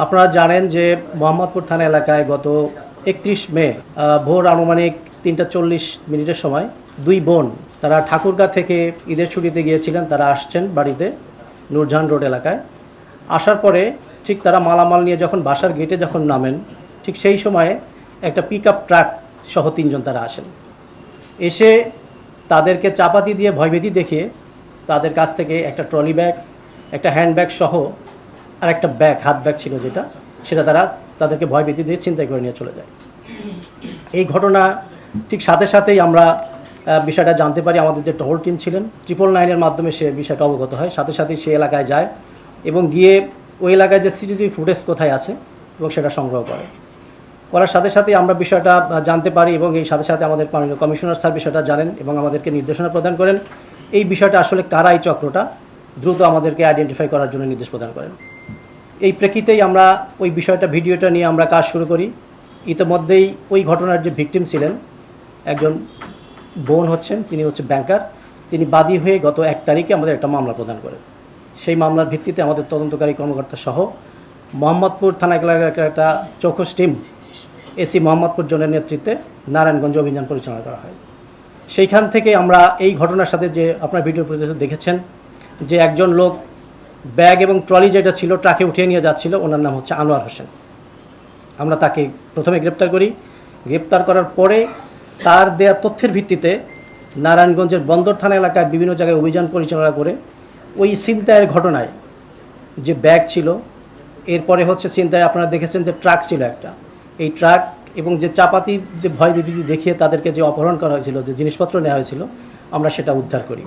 আপনারা জানেন যে মোহাম্মদপুর থানা এলাকায় গত ৩১ মে ভোর আনুমানিক ৩:৪০ সময় দুই বোন তারা ঠাকুরগাঁ থেকে ঈদের ছুটিতে গিয়েছিলেন। তারা আসছেন বাড়িতে নূরজাহান রোড এলাকায়। আসার পরে ঠিক তারা মালামাল নিয়ে যখন বাসার গেটে যখন নামেন, ঠিক সেই সময়ে একটা পিকআপ ট্রাক সহ ৩ জন তারা আসেন। এসে তাদেরকে চাপাতি দিয়ে ভয়ভীতি দেখিয়ে তাদের কাছ থেকে একটা ট্রলি ব্যাগ, একটা হ্যান্ডব্যাগ সহ আর একটা ব্যাগ, হাত ব্যাগ ছিল সেটা তাদেরকে ভয়ভীতি দিয়ে ছিনতাই করে নিয়ে চলে যায়। এই ঘটনা ঠিক সাথে সাথেই আমরা বিষয়টা জানতে পারি। আমাদের যে টহল টিম ছিলেন 999-এর মাধ্যমে সে বিষয়টা অবগত হয়। সাথে সাথেই সে এলাকায় যায় এবং গিয়ে ওই এলাকায় যে সিসিটিভি ফুটেজ কোথায় আছে এবং সেটা সংগ্রহ করার সাথে সাথেই আমরা বিষয়টা জানতে পারি এবং এই সাথে সাথে আমাদের মাননীয় কমিশনার স্যার বিষয়টা জানেন এবং আমাদেরকে নির্দেশনা প্রদান করেন। এই বিষয়টা আসলে কারা এই চক্রটা দ্রুত আমাদেরকে আইডেন্টিফাই করার জন্য নির্দেশ প্রদান করেন। এই প্রেক্ষিতেই আমরা ওই বিষয়টা ভিডিওটা নিয়ে আমরা কাজ শুরু করি। ইতিমধ্যেই ওই ঘটনার যে ভিকটিম ছিলেন একজন বোন হচ্ছেন, তিনি ব্যাংকার। তিনি বাদী হয়ে গত 1 তারিখে আমাদের একটা মামলা প্রদান করেন। সেই মামলার ভিত্তিতে আমাদের তদন্তকারী কর্মকর্তা সহ মোহাম্মদপুর থানা এলাকার একটা চৌকস টিম এসি মোহাম্মদপুর জোনের নেতৃত্বে নারায়ণগঞ্জ অভিযান পরিচালনা করা হয়। সেইখান থেকে আমরা এই ঘটনার সাথে যে আপনার ভিডিও প্রতিবেদন দেখেছেন যে একজন লোক ব্যাগ এবং ট্রলি যেটা ছিল ট্রাকে উঠিয়ে নিয়ে যাচ্ছিল, ওনার নাম হচ্ছে আনোয়ার হোসেন। আমরা তাকে প্রথমে গ্রেপ্তার করি। গ্রেপ্তার করার পরে তার দেয়া তথ্যের ভিত্তিতে নারায়ণগঞ্জের বন্দর থানা এলাকায় বিভিন্ন জায়গায় অভিযান পরিচালনা করে ওই ছিনতাইয়ের ঘটনায় যে ব্যাগ ছিল, এরপরে ছিনতাই আপনারা দেখেছেন যে ট্রাক ছিল একটা, এই ট্রাক এবং যে চাপাতি যে ভয় দেখিয়ে তাদেরকে যে অপহরণ করা হয়েছিল, যে জিনিসপত্র নেওয়া হয়েছিল, আমরা সেটা উদ্ধার করি।